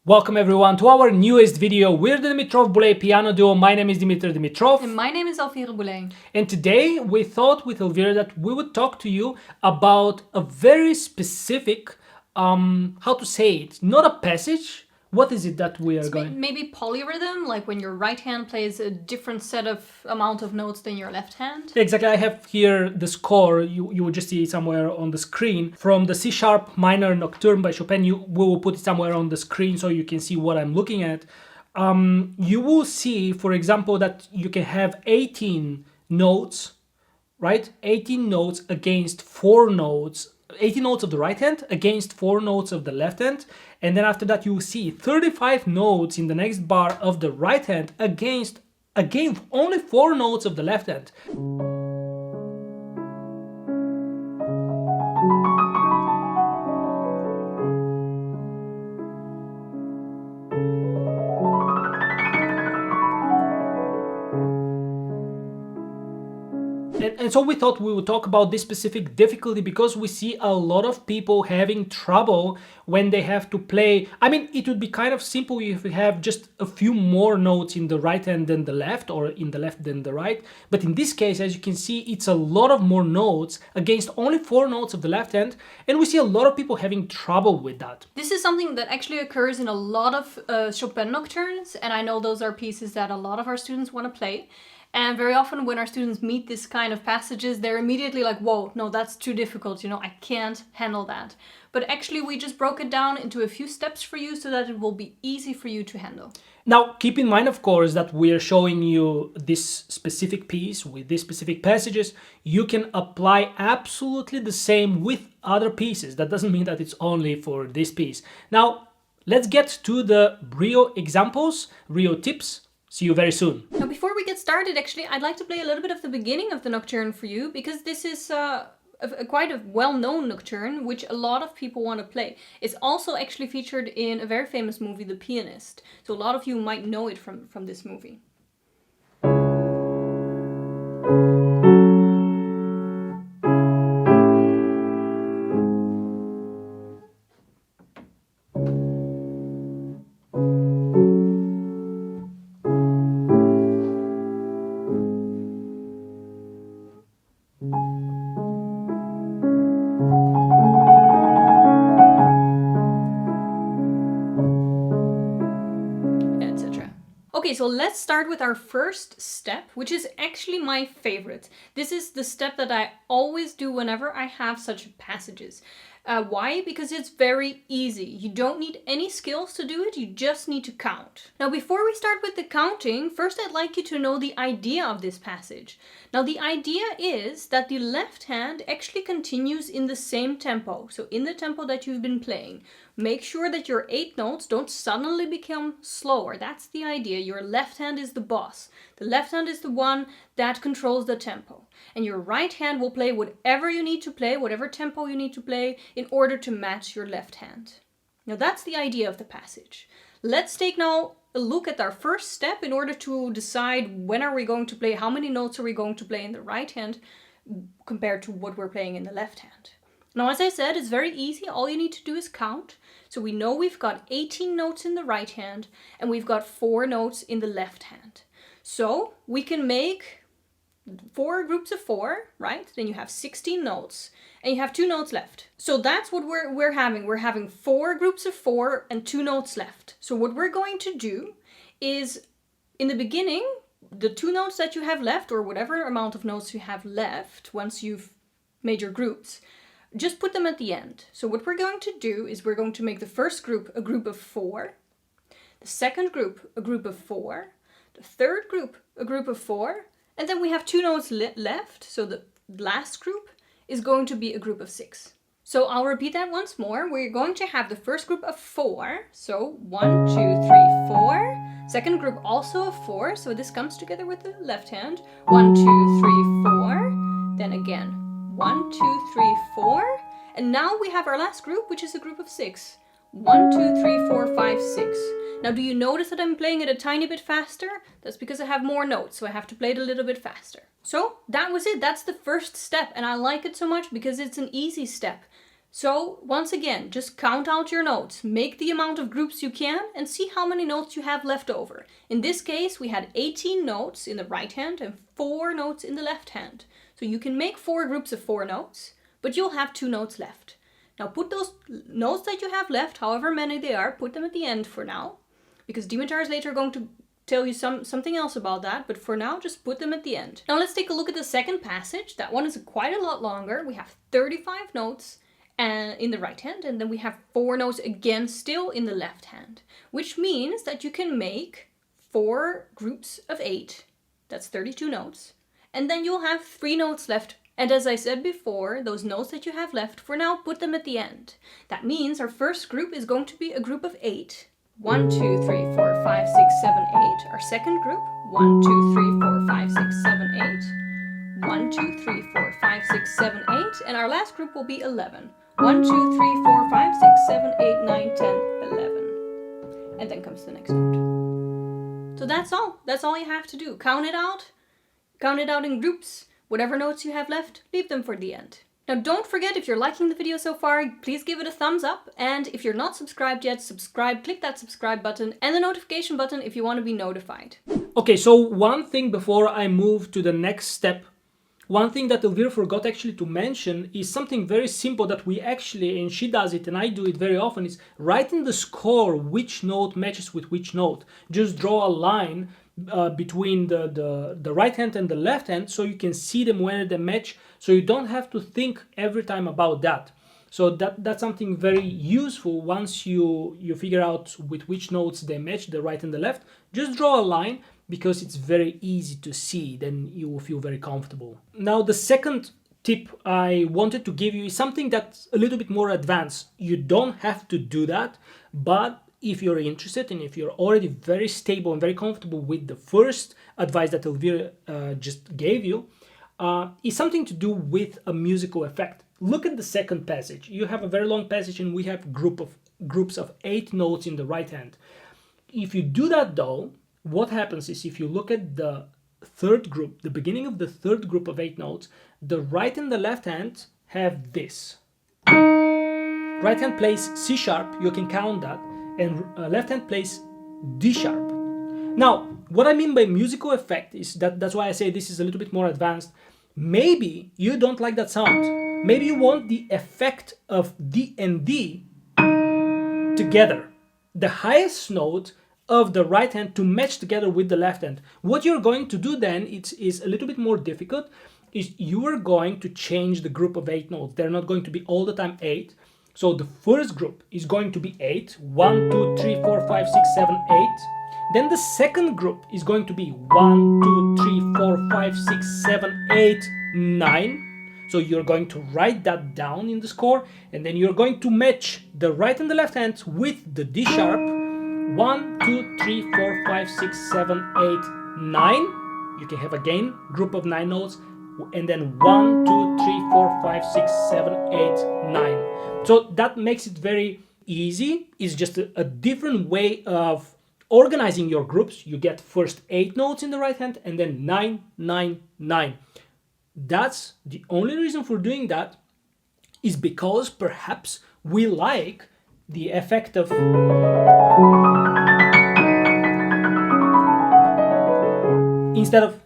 Welcome everyone to our newest video. We're the Dimitrov-Boulay piano duo. My name is Dimitri Dimitrov. And my name is Elvira Boulay. And today we thought with Elvira that we would talk to you about a very specific, how to say it, not a passage. What is it that we are going? Maybe polyrhythm, like when your right hand plays a different set of amount of notes than your left hand. Exactly, I have here the score, you will just see it somewhere on the screen, from the C sharp minor Nocturne by Chopin. We will put it somewhere on the screen so you can see what I'm looking at. You will see, for example, that you can have 18 notes, right? 18 notes against 4 notes, 18 notes of the right hand against 4 notes of the left hand. And then after that you will see 35 notes in the next bar of the right hand against, again, only 4 notes of the left hand. And so we thought we would talk about this specific difficulty because we see a lot of people having trouble when they have to play. I mean, it would be kind of simple if we have just a few more notes in the right hand than the left, or in the left than the right. But in this case, as you can see, it's a lot of more notes against only 4 notes of the left hand. And we see a lot of people having trouble with that. This is something that actually occurs in a lot of Chopin Nocturnes. And I know those are pieces that a lot of our students want to play. And very often when our students meet this kind of passages, they're immediately like, whoa, no, that's too difficult, you know, I can't handle that. But actually we just broke it down into a few steps for you so that it will be easy for you to handle. Now, keep in mind, of course, that we are showing you this specific piece with these specific passages. You can apply absolutely the same with other pieces. That doesn't mean that it's only for this piece. Now, let's get to the real examples, real tips. See you very soon. Now, before we get started, actually, I'd like to play a little bit of the beginning of the Nocturne for you, because this is quite a well-known Nocturne, which a lot of people want to play. It's also actually featured in a very famous movie, The Pianist. So a lot of you might know it from this movie. Okay, so let's start with our first step, which is actually my favorite. This is the step that I always do whenever I have such passages. Why? Because it's very easy. You don't need any skills to do it, you just need to count. Now, before we start with the counting, first I'd like you to know the idea of this passage. Now, the idea is that the left hand actually continues in the same tempo, so in the tempo that you've been playing. Make sure that your 8 notes don't suddenly become slower. That's the idea. Your left hand is the boss. The left hand is the one that controls the tempo. And your right hand will play whatever you need to play, whatever tempo you need to play, in order to match your left hand. Now, that's the idea of the passage. Let's take now a look at our first step in order to decide when are we going to play, how many notes are we going to play in the right hand compared to what we're playing in the left hand. Now, as I said, it's very easy. All you need to do is count. So we know we've got 18 notes in the right hand and we've got 4 notes in the left hand. So we can make 4 groups of 4, right? Then you have 16 notes and you have 2 notes left. So that's what we're having. We're having 4 groups of 4 and 2 notes left. So what we're going to do is, in the beginning, the 2 notes that you have left, or whatever amount of notes you have left once you've made your groups, just put them at the end. So what we're going to do is we're going to make the first group a group of 4, the second group a group of 4, the third group a group of 4, and then we have 2 notes left, so the last group is going to be a group of 6. So I'll repeat that once more. We're going to have the first group of 4, so 1, 2, 3, 4. Second group also of 4, so this comes together with the left hand. 1, 2, 3, 4. Then again, 1, 2, 3, 4. And now we have our last group, which is a group of 6. 1, 2, 3, 4, 5, 6. Now, do you notice that I'm playing it a tiny bit faster? That's because I have more notes, so I have to play it a little bit faster. So that was it. That's the first step, and I like it so much because it's an easy step. So once again, just count out your notes, make the amount of groups you can, and see how many notes you have left over. In this case, we had 18 notes in the right hand and 4 notes in the left hand. So you can make 4 groups of 4 notes, but you'll have 2 notes left. Now put those notes that you have left, however many they are, put them at the end for now, because Dimitar is later going to tell you something else about that, but for now, just put them at the end. Now let's take a look at the second passage. That one is quite a lot longer. We have 35 notes in the right hand, and then we have 4 notes again still in the left hand, which means that you can make 4 groups of 8. That's 32 notes. And then you'll have 3 notes left. And as I said before, those notes that you have left, for now, put them at the end. That means our first group is going to be a group of 8. 1, 2, 3, 4, 5, 6, 7, 8. Our second group, 1, 2, 3, 4, 5, 6, 7, 8. 1, 2, 3, 4, 5, 6, 7, 8. And our last group will be 11. 1, 2, 3, 4, 5, 6, 7, 8, 9, 10, 11. And then comes the next note. So that's all. That's all you have to do. Count it out. Count it out in groups. Whatever notes you have left, leave them for the end. Now don't forget, if you're liking the video so far, please give it a thumbs up. And if you're not subscribed yet, subscribe, click that subscribe button and the notification button if you want to be notified. Okay, so one thing before I move to the next step, one thing that Elvira forgot actually to mention is something very simple that we actually, and she does it and I do it very often, is write in the score which note matches with which note. Just draw a line between the right hand and the left hand so you can see them when they match, so you don't have to think every time about that. So that's something very useful. Once you figure out with which notes they match, the right and the left, just draw a line, because it's very easy to see, then you will feel very comfortable. Now the second tip I wanted to give you is something that's a little bit more advanced. You don't have to do that, but if you're interested and if you're already very stable and very comfortable with the first advice that Elvira just gave you, is something to do with a musical effect. Look at the second passage. You have a very long passage and we have groups of 8 notes in the right hand. If you do that though, what happens is, if you look at the third group, the beginning of the third group of 8 notes, the right and the left hand have this. Right hand plays C sharp, you can count that, and left hand plays D sharp. Now, what I mean by musical effect is that's why I say this is a little bit more advanced. Maybe you don't like that sound. Maybe you want the effect of D and D together. The highest note of the right hand to match together with the left hand. What you're going to do then, is a little bit more difficult, is you are going to change the group of 8 notes. They're not going to be all the time 8. So the first group is going to be 8. 1, 2, 3, 4, 5, 6, 7, 8. Then the second group is going to be 1, 2, 3, 4, 5, 6, 7, 8, 9. So you're going to write that down in the score, and then you're going to match the right and the left hand with the D sharp. 1, 2, 3, 4, 5, 6, 7, 8, 9. You can have again group of 9 notes, and then 1, 2, 3, 4, 5, 6, 7, 8, 9. So that makes it very easy. It's just a different way of organizing your groups. You get first 8 notes in the right hand and then 9, 9, 9. That's the only reason for doing that, is because perhaps we like the effect of instead of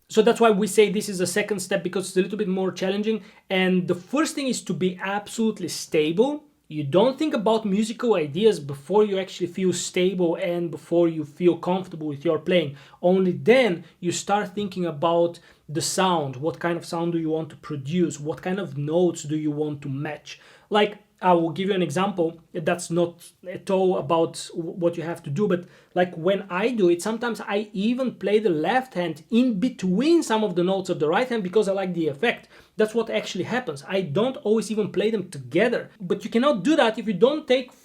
so that's why we say this is a second step, because it's a little bit more challenging. And the first thing is to be absolutely stable. You don't think about musical ideas before you actually feel stable and before you feel comfortable with your playing. Only then you start thinking about the sound. What kind of sound do you want to produce? What kind of notes do you want to match? Like, I will give you an example that's not at all about what you have to do, but like when I do it, sometimes I even play the left hand in between some of the notes of the right hand because I like the effect. That's what actually happens. I don't always even play them together, but you cannot do that if you don't take at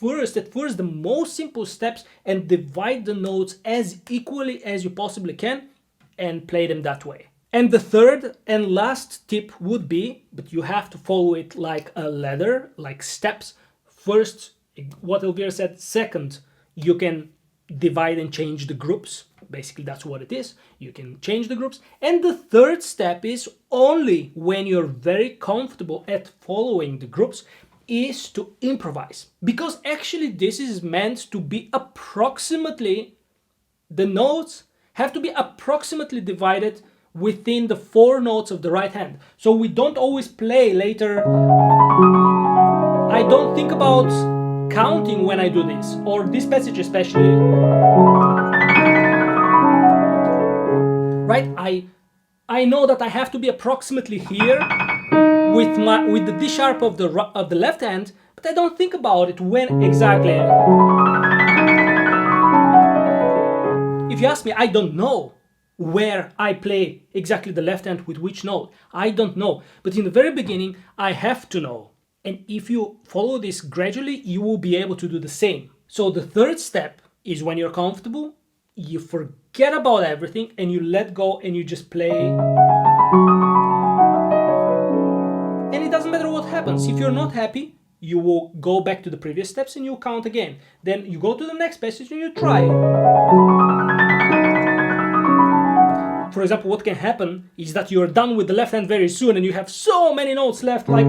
first the most simple steps and divide the notes as equally as you possibly can and play them that way. And the third and last tip would be, but you have to follow it like a ladder, like steps. First, what Elvira said. Second, you can divide and change the groups. Basically, that's what it is. You can change the groups. And the third step is only when you're very comfortable at following the groups is to improvise. Because actually this is meant to be approximately, the notes have to be approximately divided within the 4 notes of the right hand. So we don't always play later. I don't think about counting when I do this, or this passage especially. Right? I know that I have to be approximately here with the D sharp of the left hand, but I don't think about it when exactly. If you ask me, I don't know where I play exactly the left hand with which note. I don't know. But in the very beginning, I have to know. And if you follow this gradually, you will be able to do the same. So the third step is when you're comfortable, you forget about everything and you let go and you just play. And it doesn't matter what happens. If you're not happy, you will go back to the previous steps and you count again. Then you go to the next passage and you try. For example, what can happen is that you're done with the left hand very soon and you have so many notes left, like...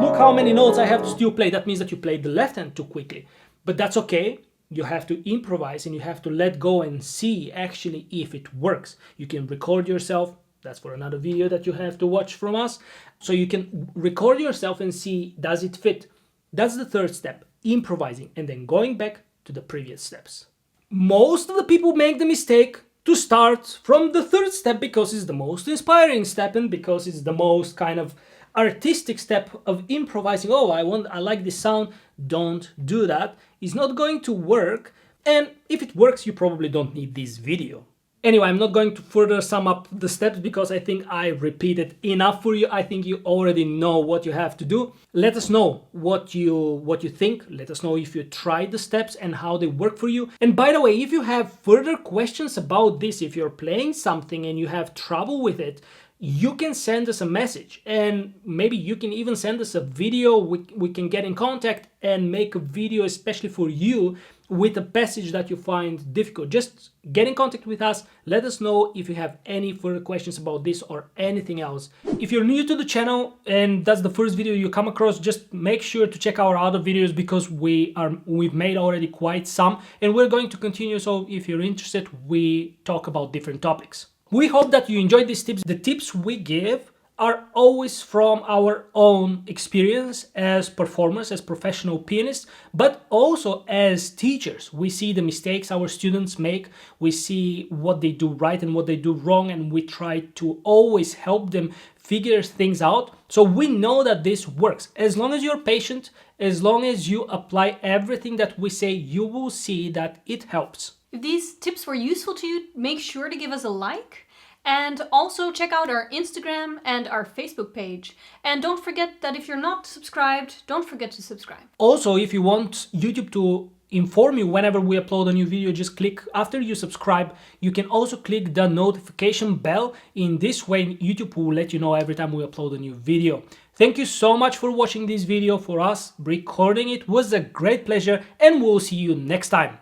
Look how many notes I have to still play. That means that you played the left hand too quickly. But that's okay. You have to improvise and you have to let go and see actually if it works. You can record yourself. That's for another video that you have to watch from us. So you can record yourself and see, does it fit? That's the third step, improvising and then going back to the previous steps. Most of the people make the mistake to start from the third step because it's the most inspiring step and because it's the most kind of artistic step of improvising. Oh, I like this sound. Don't do that. It's not going to work. And if it works, you probably don't need this video. Anyway, I'm not going to further sum up the steps because I think I repeated enough for you. I think you already know what you have to do. Let us know what you think. Let us know if you tried the steps and how they work for you. And by the way, if you have further questions about this, if you're playing something and you have trouble with it, you can send us a message and maybe you can even send us a video. We can get in contact and make a video especially for you with a passage that you find difficult. Just get in contact with us. Let us know if you have any further questions about this or anything else. If you're new to the channel and that's the first video you come across, just make sure to check our other videos because we've made already quite some and we're going to continue. So if you're interested, we talk about different topics. We hope that you enjoyed these tips. The tips we give are always from our own experience as performers, as professional pianists, but also as teachers. We see the mistakes our students make, we see what they do right and what they do wrong, and we try to always help them figure things out. So we know that this works. As long as you're patient, as long as you apply everything that we say, you will see that it helps. If these tips were useful to you, make sure to give us a like. And also check out our Instagram and our Facebook page. And don't forget that if you're not subscribed, don't forget to subscribe. Also, if you want YouTube to inform you whenever we upload a new video, just click after you subscribe. You can also click the notification bell. In this way, YouTube will let you know every time we upload a new video. Thank you so much for watching this video. For us, recording it was a great pleasure and we'll see you next time.